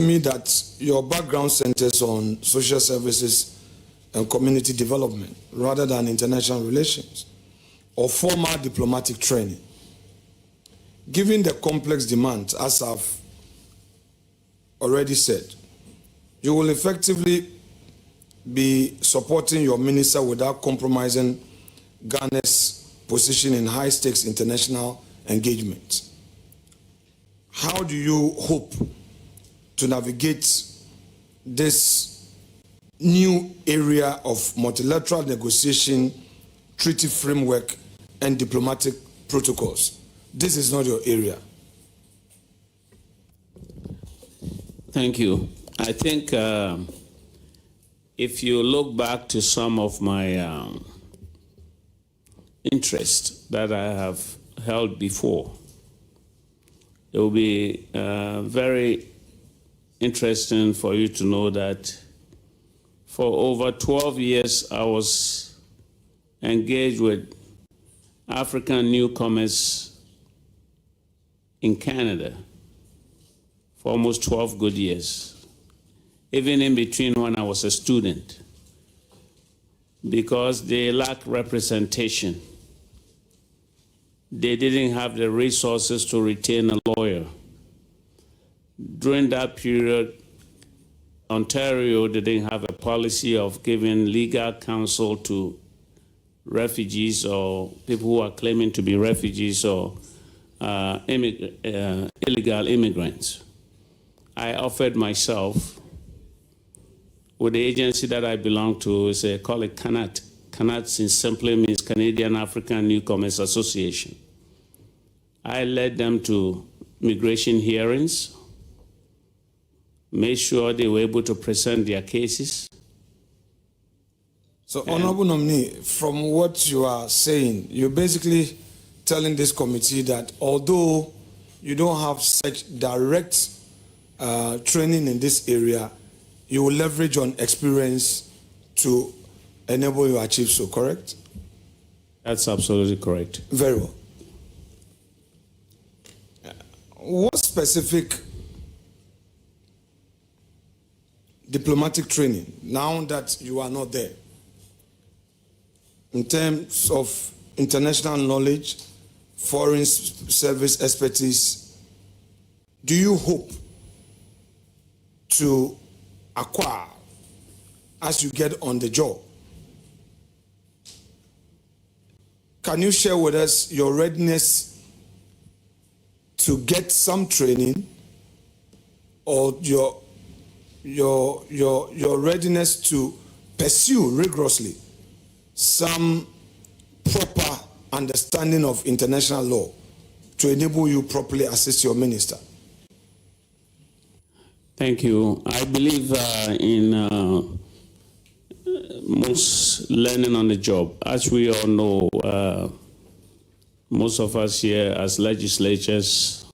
me that your background centers on social services and community development rather than international relations or formal diplomatic training. Given the complex demands, as I've already said, you will effectively be supporting your minister without compromising Ghana's position in high-stakes international engagement. How do you hope to navigate this new area of multilateral negotiation, treaty framework, and diplomatic protocols? This is not your area. Thank you. I think if you look back to some of my interests that I have held before, it will be very interesting for you to know that for over 12 years I was engaged with African newcomers in Canada for almost 12 good years, even in between when I was a student, because they lack representation. They didn't have the resources to retain a lawyer. During that period, Ontario didn't have a policy of giving legal counsel to refugees or people who are claiming to be refugees or illegal immigrants. I offered myself with the agency that I belong to, call it CANAT. CANAT simply means Canadian African Newcomers Association. I led them to migration hearings, made sure they were able to present their cases. So, Honorable Nominee, from what you are saying, you're basically telling this committee that although you don't have such direct training in this area, you will leverage on experience to enable you to achieve so, correct? That's absolutely correct. Very well. What specific diplomatic training, now that you are not there, in terms of international knowledge, foreign service expertise, do you hope to acquire as you get on the job? Can you share with us your readiness to get some training, or your readiness to pursue rigorously some proper understanding of international law to enable you properly assist your minister? Thank you. I believe in most learning on the job. As we all know, most of us here as legislators,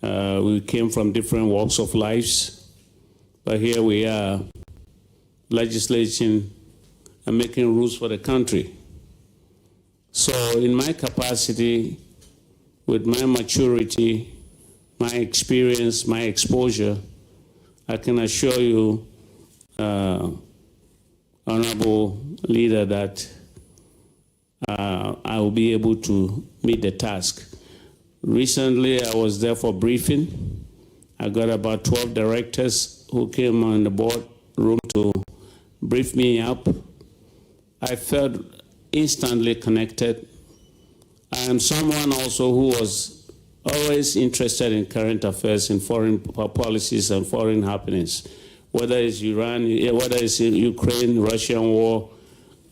we came from different walks of lives, but here we are legislating and making rules for the country. So in my capacity, with my maturity, my experience, my exposure, I can assure you, Honorable Leader, that I will be able to meet the task. Recently, I was there for briefing. I got about 12 directors who came on the boardroom to brief me up. I felt instantly connected. I am someone also who was always interested in current affairs, in foreign policies and foreign happenings. Whether it's Iran, whether it's Ukraine, Russian war,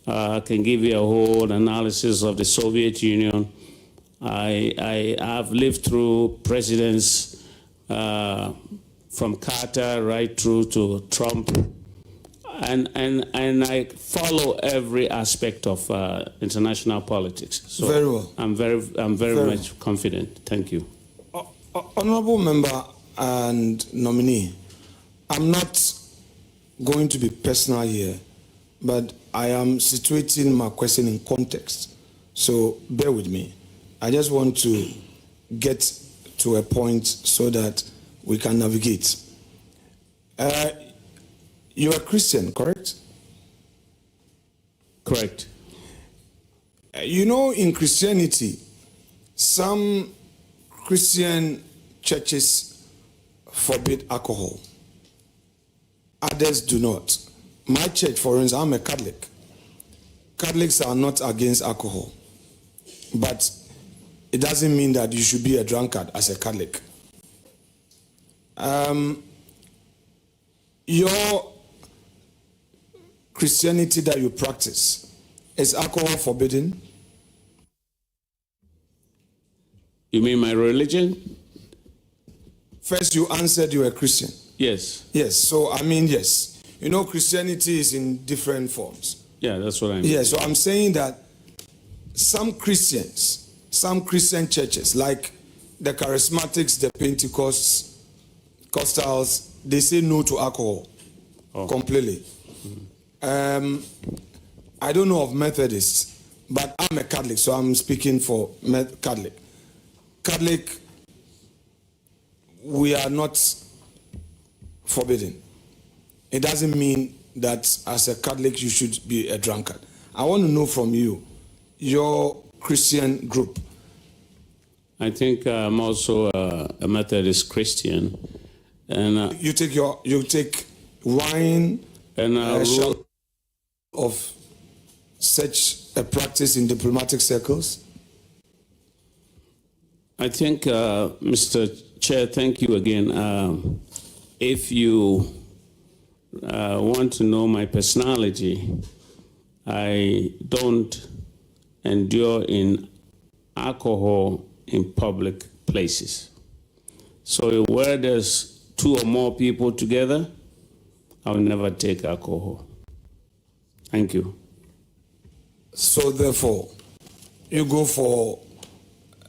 I can give you a whole analysis of the Soviet Union. I have lived through presidents from Carter right through to Trump, and I follow every aspect of international politics. So very well. I'm very much confident. Thank you. Honorable Member and Nominee, I'm not going to be personal here, but I am situating my question in context. So bear with me. I just want to get to a point so that we can navigate. You're a Christian, correct? Correct. You know, in Christianity, some Christian churches forbid alcohol. Others do not. My church, for instance, I'm a Catholic. Catholics are not against alcohol. But it doesn't mean that you should be a drunkard as a Catholic. Your Christianity that you practice, is alcohol forbidden? You mean my religion? First, you answered you were a Christian. Yes. Yes, so I mean, yes. You know, Christianity is in different forms. Yeah, that's what I mean. Yeah, so I'm saying that some Christians, some Christian churches, like the Charismatics, the Pentecostals, they say no to alcohol completely. I don't know of Methodists, but I'm a Catholic, so I'm speaking for Catholic. Catholic, we are not forbidden. It doesn't mean that as a Catholic you should be a drunkard. I want to know from you, your Christian group. I think I'm also a Methodist Christian, and you take wine and of such a practice in diplomatic circles. I think, Mr. Chair, thank you again. If you want to know my personality, I don't endure in alcohol in public places. So where there's two or more people together, I'll never take alcohol. Thank you. So therefore, you go for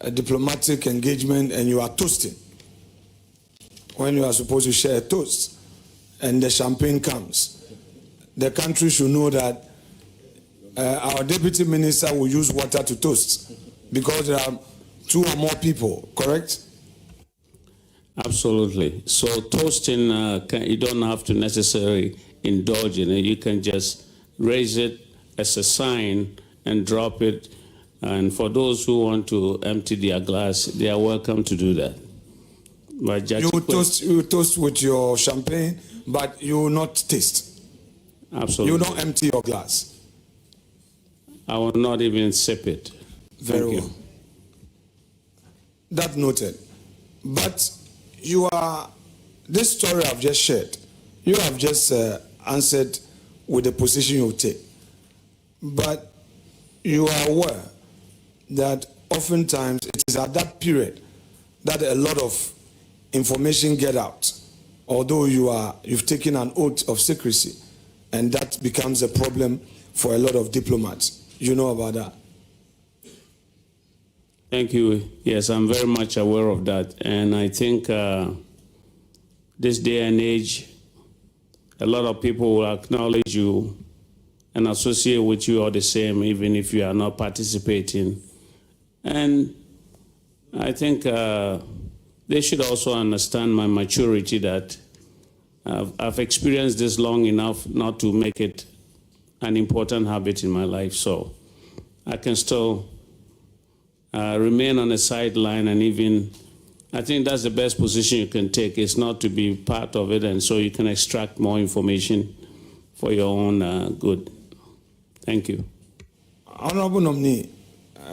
a diplomatic engagement and you are toasting when you are supposed to share a toast and the champagne comes. The country should know that our deputy minister will use water to toast because there are two or more people, correct? Absolutely. So toasting, you don't have to necessarily indulge in it. You can just raise it as a sign and drop it. And for those who want to empty their glass, they are welcome to do that. But you toast with your champagne, but you will not taste. Absolutely. You don't empty your glass. I will not even sip it. Very well. That noted. But this story I've just shared, you have just answered with the position you take. But you are aware that oftentimes it is at that period that a lot of information get out, although you've taken an oath of secrecy, and that becomes a problem for a lot of diplomats. You know about that? Thank you. Yes, I'm very much aware of that. And I think this day and age, a lot of people will acknowledge you and associate with you all the same, even if you are not participating. And I think they should also understand my maturity, that I've experienced this long enough not to make it an important habit in my life. So I can still remain on the sideline, and even I think that's the best position you can take, is not to be part of it, and so you can extract more information for your own good. Thank you. Honorable nominee,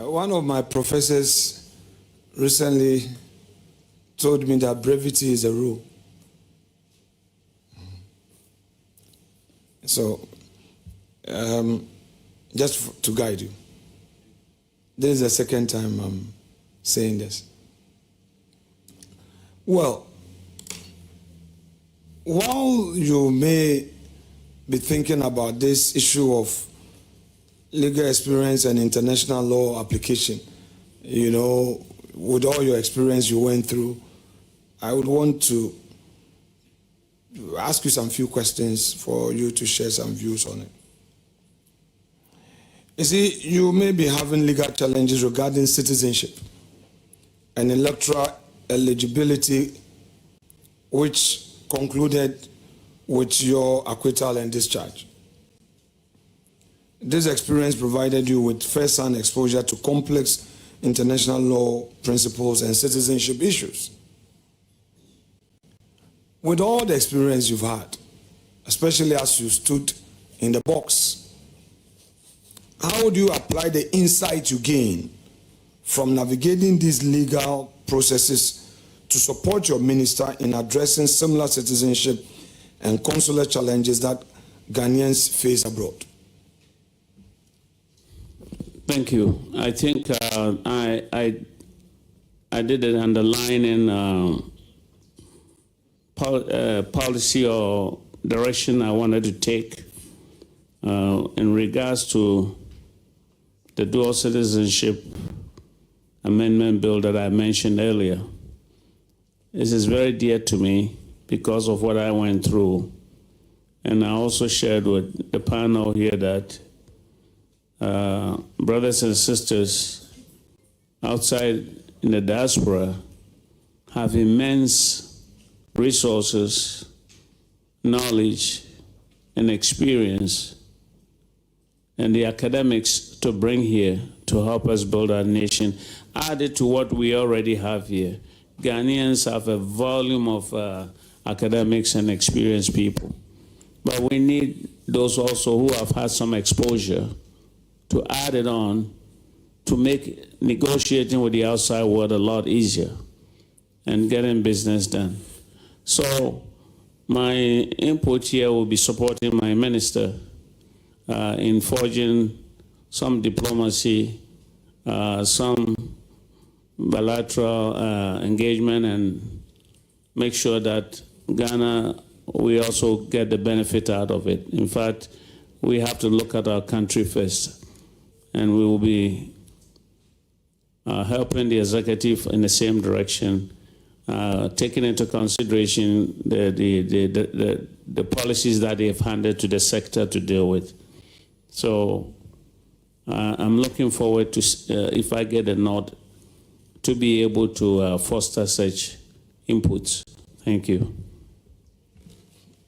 one of my professors recently told me that brevity is a rule. So, just to guide you, this is the second time I'm saying this. Well, while you may be thinking about this issue of legal experience and international law application, you know, with all your experience you went through, I would want to ask you some few questions for you to share some views on it. You see, you may be having legal challenges regarding citizenship and electoral eligibility, which concluded with your acquittal and discharge. This experience provided you with first-hand exposure to complex international law principles and citizenship issues. With all the experience you've had, especially as you stood in the box, how would you apply the insight you gain from navigating these legal processes to support your minister in addressing similar citizenship and consular challenges that Ghanaians face abroad? Thank you. I think I did an underlining policy or direction I wanted to take in regards to the dual citizenship amendment bill that I mentioned earlier. This is very dear to me because of what I went through. And I also shared with the panel here that brothers and sisters outside in the diaspora have immense resources, knowledge, and experience, and the academics to bring here to help us build our nation, added to what we already have here. Ghanaians have a volume of academics and experienced people, but we need those also who have had some exposure to add it on to make negotiating with the outside world a lot easier and getting business done. So my input here will be supporting my minister in forging some diplomacy, some bilateral engagement, and make sure that Ghana, we also get the benefit out of it. In fact, we have to look at our country first, and we will be helping the executive in the same direction, taking into consideration the policies that they have handed to the sector to deal with. So I'm looking forward to, if I get a nod, to be able to foster such inputs. Thank you.